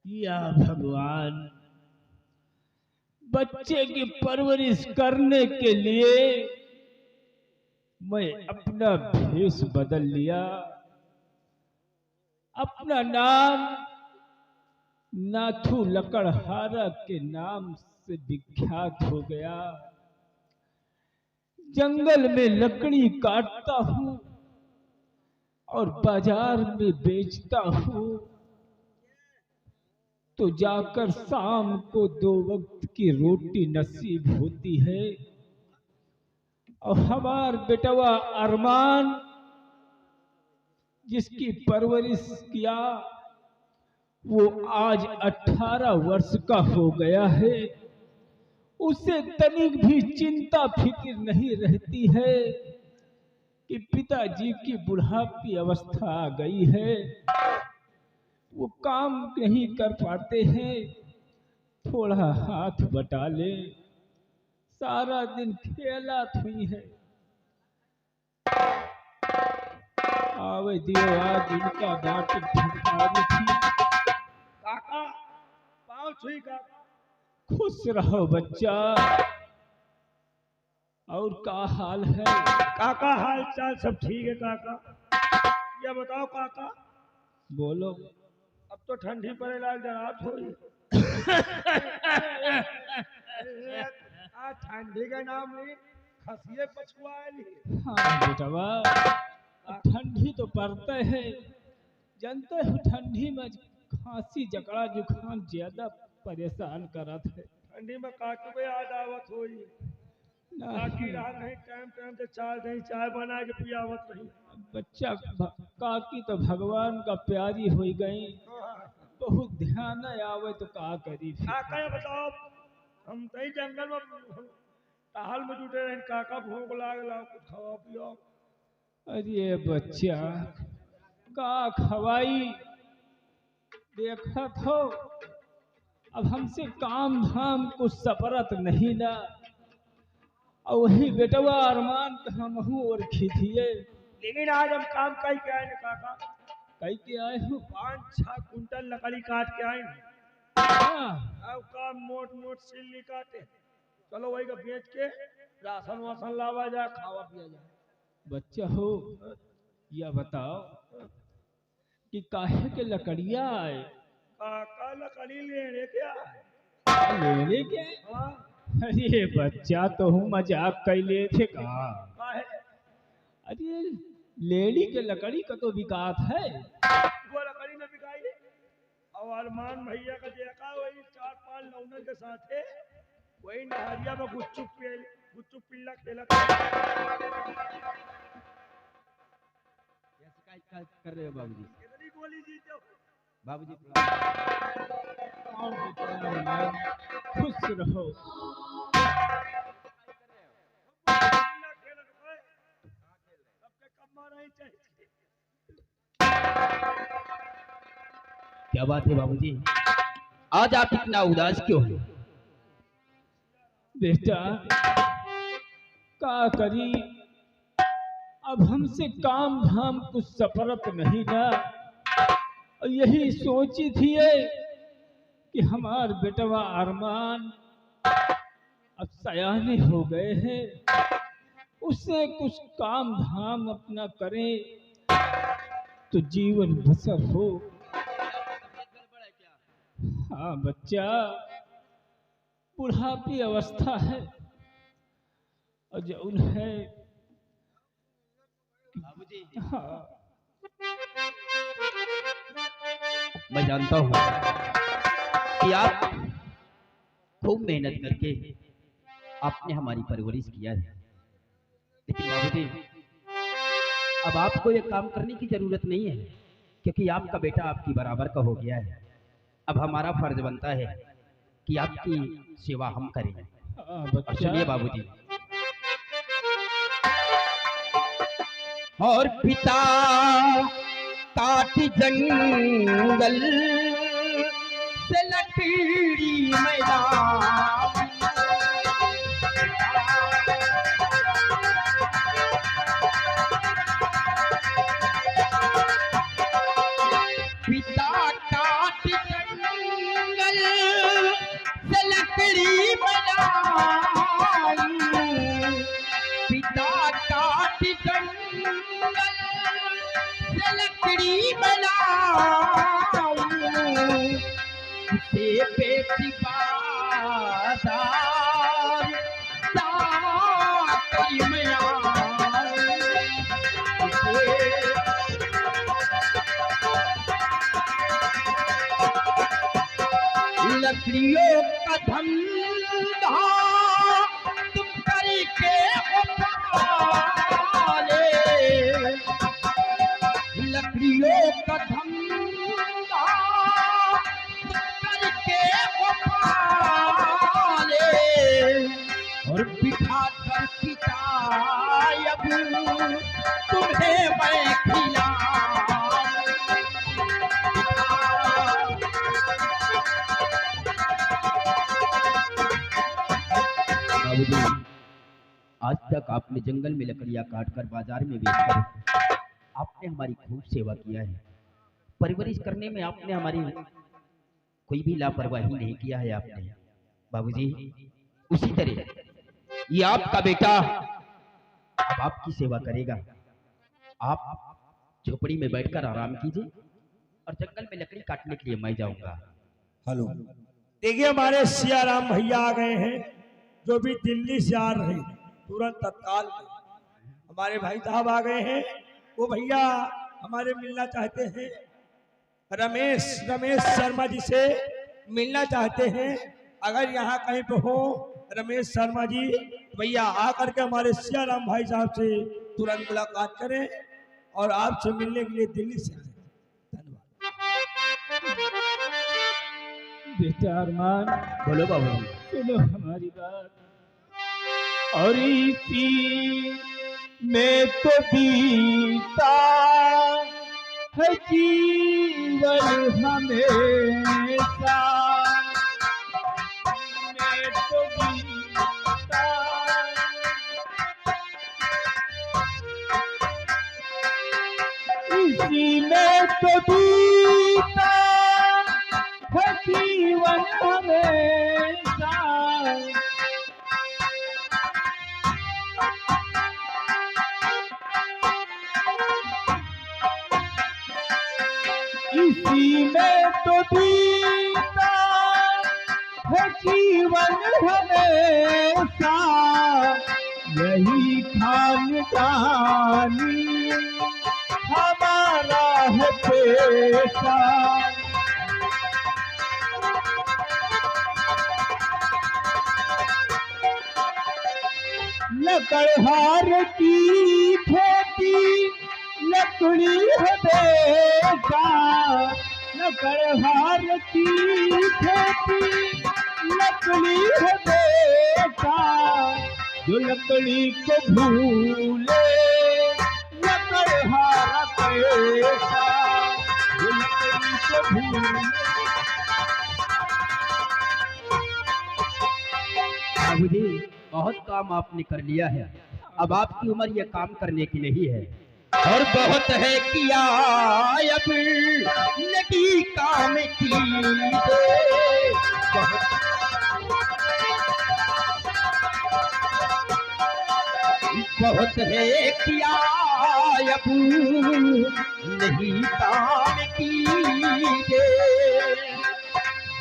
या भगवान, बच्चे की परवरिश करने के लिए मैं अपना भेष बदल लिया, अपना नाम नाथू लकड़हारा के नाम से विख्यात हो गया। जंगल में लकड़ी काटता हूँ और बाजार में बेचता हूँ, तो जाकर शाम को 2 वक्त की रोटी नसीब होती है। और हमार बेटवा अरमान, जिसकी परवरिश किया, वो आज 18 वर्ष का हो गया है। उसे तनिक भी चिंता फिक्र नहीं रहती है कि पिताजी की बुढ़ापी अवस्था आ गई है, वो काम नहीं कर पाते हैं, थोड़ा हाथ बटा ले, सारा दिन खेलत हुई है। आवे दियो आज इनका बाट ठठारी थी। काका पाँव छुई काका। खुश रहो बच्चा। और का हाल है? काका हाल चाल सब ठीक है काका। ये बताओ काका, बोलो। अब तो ठंडी पड़े लाल जरा थोड़ी। ठंडी का नाम नहीं, खसिए पछुआ। हाँ बेटवा, ठंडी तो पड़ता है, जानते हो टांडी में खांसी जकड़ा जुकाम ज्यादा परेशान करत है। ठंडी में काकी पे याद आवत होई, काकी रहा नहीं टाइम टाइम से चाय बना के पियावत रही। बच्चा काकी तो भगवान का प्यारी हो गई, बहुत ध्यान आवे तो का करी। काका ये बताओ, हम तई जंगल में टहल में जुटे रहे, काका भूख लागला कुछ खावा पियो। अरे बच्चा का खवाई, देखा हो अब हमसे काम धाम कुछ सपरत नहीं ना। और वही बेटवा अरमान हमहू और खिथिए। लेकिन आज हम काम कई के आए काका। कई के आए हो? 5-6 कुंटल लकड़ी काट के आए। अब काम मोट मोट सिल्ली काटे, चलो वही का बेच के राशन वासन लावा जाए, खावा पिया जाए। बच्चा हो, या बताओ कि काहे के लकड़िया आए? काका लकड़ी लेने क्या लेने के? अरे बच्चा तो हूँ मजाक कैले थे का। अरे लेडी के लकड़ी का तो विकास है, वो लकड़ी में बिकाई है। और अरमान भैया का देखा वही 4-5 लौंडन के साथ है, वही नहरिया में गुच्चू पिल्ला खेला कर रहे हो बाबूजी? कितनी गोली जीते हो बाबूजी? खुश रहो। क्या बात है बाबूजी, आज आप इतना उदास क्यों हैं? बेटा का करी, अब हमसे काम धाम कुछ सफरत नहीं ना। और यही सोची थी कि हमार बेटवा अरमान अब सयाने हो गए हैं, उससे कुछ काम धाम अपना करें तो जीवन बसर हो। हाँ बच्चा, बुढ़ापी अवस्था है और जो उन्हें बाबूजी, हाँ मैं जानता हूँ कि आप खूब मेहनत करके आपने हमारी परवरिश किया है, लेकिन बाबूजी अब आपको ये काम करने की जरूरत नहीं है, क्योंकि आपका बेटा आपकी बराबर का हो गया है। अब हमारा फर्ज बनता है कि आपकी सेवा हम करें। और सुनिए बाबूजी, और पिता काट जंगल से लकड़ी मैदान। पिता काट जंगल से लकड़ी बनाई, पिता काट जंगल से लकड़ी बनाई, उसे बेटी बाजार जाकर में आई, लकड़ियों का धंधा तुम करके उठाले, लकड़ियों का धंधा तुम करके उठाले, और बिठा कर किताब तुम्हें मैं आज तक आपने जंगल में लकड़ियां काटकर बाजार में बेचकर आपने हमारी खूब सेवा किया है। परवरिश करने में आपने हमारी कोई भी लापरवाही नहीं किया है आपने। बाबूजी, उसी तरह ये आपका बेटा अब आपकी सेवा करेगा। आप झोपड़ी में बैठकर आराम कीजिए और जंगल में लकड़ी काटने के लिए मैं जाऊंगा। हेलो, देखिए हमारे सियाराम भैया आ गए हैं, जो भी दिल्ली से आ रहे हैं तुरंत तत्काल हमारे भाई साहब आ गए हैं। वो भैया हमारे मिलना चाहते हैं, रमेश शर्मा जी से मिलना चाहते हैं। अगर यहाँ कहीं पे हो रमेश शर्मा जी, भैया आकर के हमारे सियाराम भाई साहब से तुरंत मुलाकात करें और आपसे मिलने के लिए दिल्ली से आए। बेटा अरमान, बोलो बाबू। सुनो हमारी बात, और इसी में तो बीता है जीवन हमेशा, में तो बीता इसी में तो बीता है जीवन हमेशा, इसी में तो बीता है जीवन हमेशा, यही खानदानी हमारा है पेशा। लकड़हार की खेती लकड़ी है बेटा, लकड़हार की खेती लकड़ी है बेटा, जो लकड़ी को भूले लकड़हार पैसा, जो लकड़ी को भूले। बाबूजी, बहुत काम आपने कर लिया है, अब आपकी उम्र यह काम करने की नहीं है, और बहुत है किया अब लगी काम की बहुत है किया अब नहीं काम की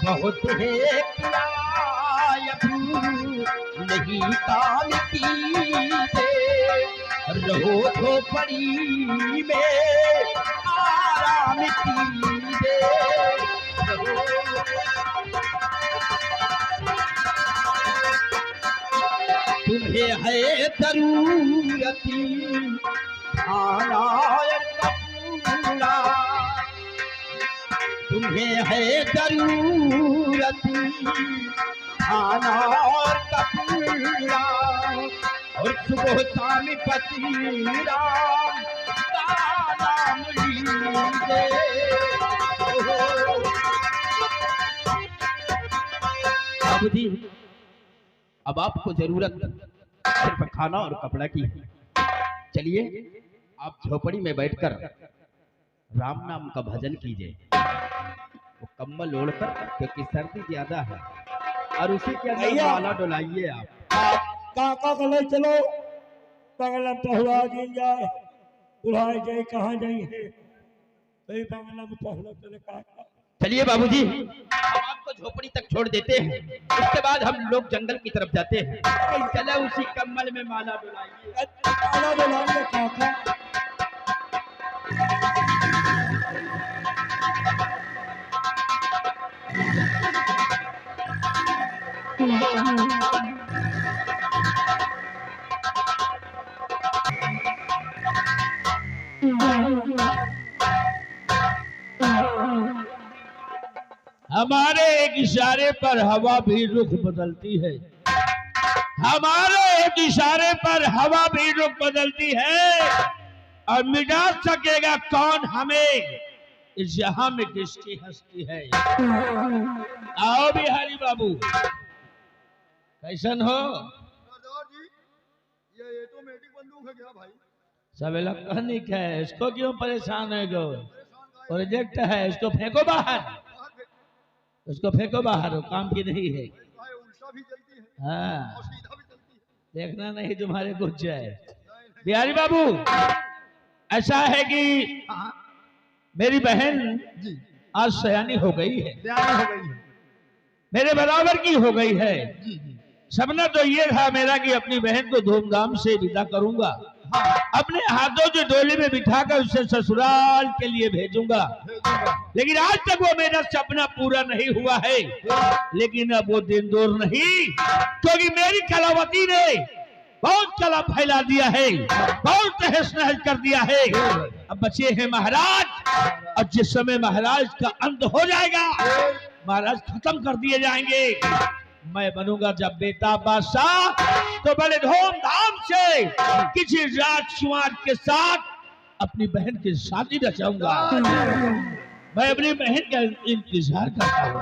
बहुत है किया अब नहीं काम की रहो झोपड़ी में आराम कीजिए, तुम्हें है जरूरत खाना कपूरा, तुम्हें है जरूरत खाना और कपूरा, और सुबह शाम बसीरा का नाम लीजिए। बाबूजी, अब आपको जरूरत सिर्फ खाना और कपड़ा की है। चलिए आप झोपड़ी में बैठकर राम नाम का भजन कीजिए। वो कम्बल ओढ़कर, क्योंकि सर्दी ज्यादा है, और उसी के अंदर भैया। माला डुलाइए आप। काका को ले चलो, बंगला पहुला दी जाए। बुढ़ाए जाए कहाँ जाई है, वही बंगला में पहुला चले काका। चलिए बाबूजी, हम आपको झोपड़ी तक छोड़ देते हैं, उसके बाद हम लोग जंगल की तरफ जाते हैं। चले उसी कम्बल में माला डुलाइए। माला डुलाइए काका। हमारे एक इशारे पर हवा भी रुख बदलती है। हमारे एक इशारे पर हवा भी रुख बदलती है, और मिटा सकेगा कौन हमें इस जहां में किसकी हस्ती है। आओ बिहारी बाबू, कैसन हो? सरदार जी, ये ऑटोमेटिक बंदूक है क्या भाई? सब इलेक्ट्रॉनिक है, इसको क्यों परेशान है? गो प्रोजेक्ट है, इसको फेंको बाहर, बाहर फेंक, उसको फेंको बाहर, वो काम की नहीं है। भाई उल्टा भी चलती है हाँ, और सीधा भी चलती है। देखना नहीं तुम्हारे कुछ जाए। बिहारी बाबू, ऐसा है कि मेरी बहन जी, आज सयानी हो गई है, तैयारी हो गई है। मेरे बराबर की हो गई है। जी जी, सपना तो ये था मेरा कि अपनी बहन को धूमधाम से विदा करूंगा, अपने हाथों से डोली में बिठाकर उसे ससुराल के लिए भेजूंगा। भेजूंगा। लेकिन आज तक वो मेरा सपना पूरा नहीं हुआ है। लेकिन अब वो दिन दूर नहीं, क्योंकि मेरी कलावती ने बहुत कला फैला दिया है, बहुत तहस नहस कर दिया है। अब बचे हैं महाराज, और जिस समय महाराज का अंत हो जाएगा, महाराज खत्म कर दिए जाएंगे, मैं बनूंगा जब बेटा बादशाह, तो बड़े धूमधाम से किसी राजकुमार के साथ अपनी बहन की शादी रचाऊंगा। मैं अपनी बहन का इंतजार करता हूँ।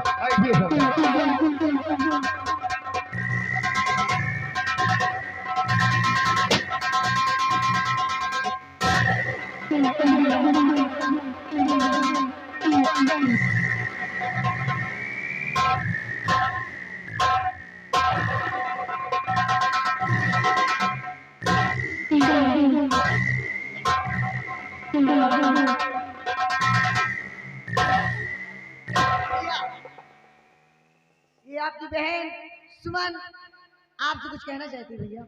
ये आपकी बहन सुमन आपसे कुछ कहना चाहती है भैया।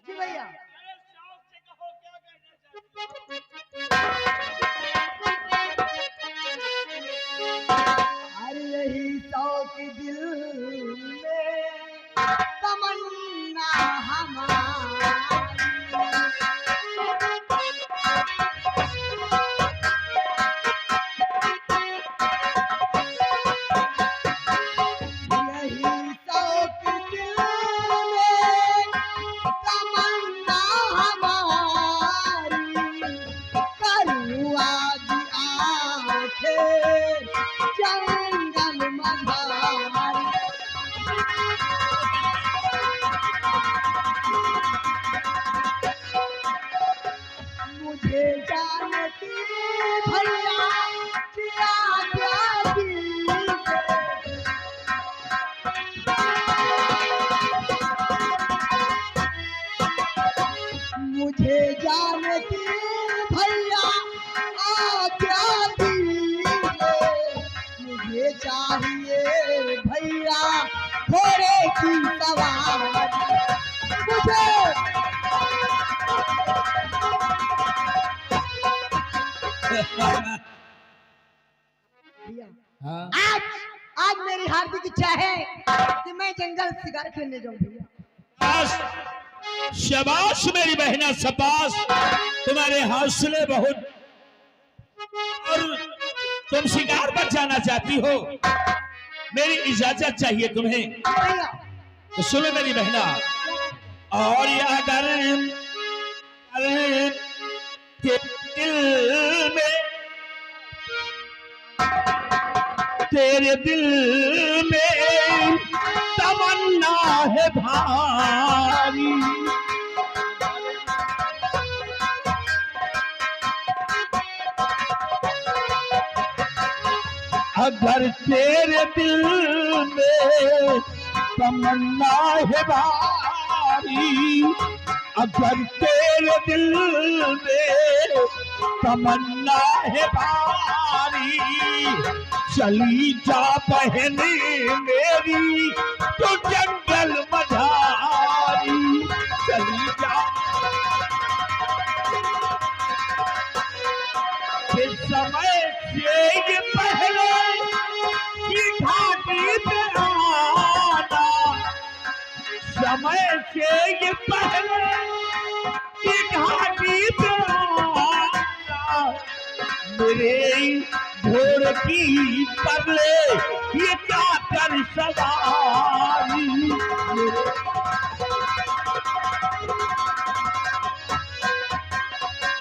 जी भैया। अरे यही शौक दिल में तमन्ना हमारी, यही शौक दिल में तमन्ना हमारी, करूँ आज आंखें जंगल मझारी। मुझे जानती भैया क्या क्या दिल मुझे जानती भैया क्या दिल मुझे चाहिए भैया घोड़े की सवारी। मुझे भैया हाँ, आज आज मेरी हार्दिक इच्छा है कि मैं जंगल शिकार खेलने जाऊं भैया। शाबाश मेरी बहना, शाबाश, तुम्हारे हौसले बहुत, और तुम शिकार पर जाना चाहती हो। मेरी इजाजत चाहिए तुम्हें, भैया तो सुनो मेरी बहना। और यह अगर तेरे दिल में तमन्ना है भारी, अगर तेरे दिल में तमन्ना है भारी, अगर तेरे दिल में तमन्ना है भारी, चली जा बहन मेरी तो जंगल मझारी, चली जा फिर समय से ये पहले की घाटी पे आना, समय से ये पहले की घाटी पे आना, मेरे घोड़ की परले ये क्या कर सवारी,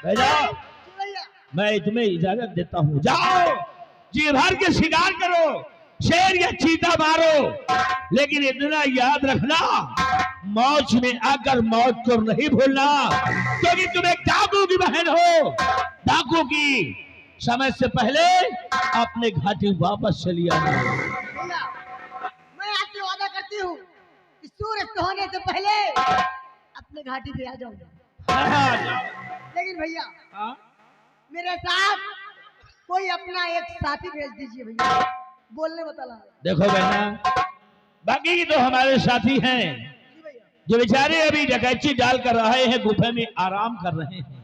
भैया जी भैया। मैं तुम्हें इजाजत देता हूँ, जाओ जी भर के शिकार करो, शेर या चीता मारो, लेकिन इतना याद रखना मौज में आकर मौत को नहीं भूलना, क्योंकि तुम एक डाकू की बहन हो। डाकू की समय से पहले अपने घाटी वापस चली आना। भैया मैं आपसे वादा करती हूँ कि सूरज होने से पहले अपने घाटी पे आ जाऊंगा। लेकिन भैया मेरे साथ कोई अपना एक साथी भेज दीजिए भैया, बोलने बतला। देखो बहना, बाकी तो हमारे साथी हैं जी भैया। जो बेचारे अभी डकैती डाल कर रहे हैं, गुफे में आराम कर रहे हैं,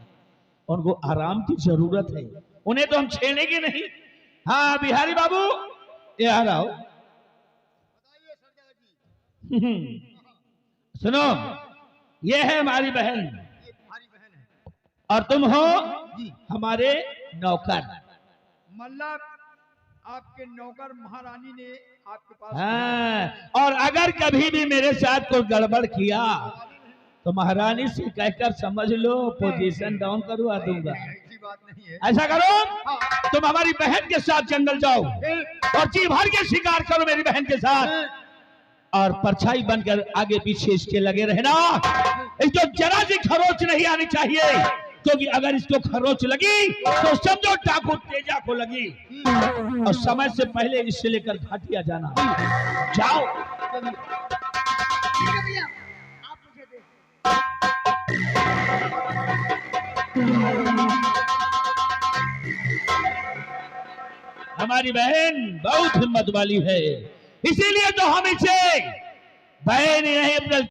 उनको आराम की जरूरत है, उन्हें तो हम छेड़ेंगे नहीं। हाँ बिहारी बाबू यहाँ आओ। बताइए सरदार जी। सुनो, ये है हमारी बहन ये तुम्हारी बहन है और तुम हो जी। हमारे नौकर। मतलब आपके नौकर महारानी ने आपके पास हाँ, और अगर कभी भी मेरे साथ कोई गड़बड़ किया तो महारानी से कहकर समझ लो पोजीशन डाउन करवा दूंगा। ऐसी बात नहीं है। ऐसा करो, हाँ। तुम हमारी बहन के साथ जंगल जाओ और जी भर के शिकार करो मेरी बहन के साथ, और परछाई बनकर आगे पीछे इसके लगे रहना। इसको जरा सी खरोच नहीं आनी चाहिए, क्योंकि अगर इसको खरोच लगी तो समझो डाकू तेजा को लगी, और समय से पहले इससे लेकर घाटिया जाना। जाओ। ठीक है भैया, आप मुझे दे। हमारी बहन बहुत हिम्मत वाली है, इसीलिए तो हम इसे बहन ही नहीं अपने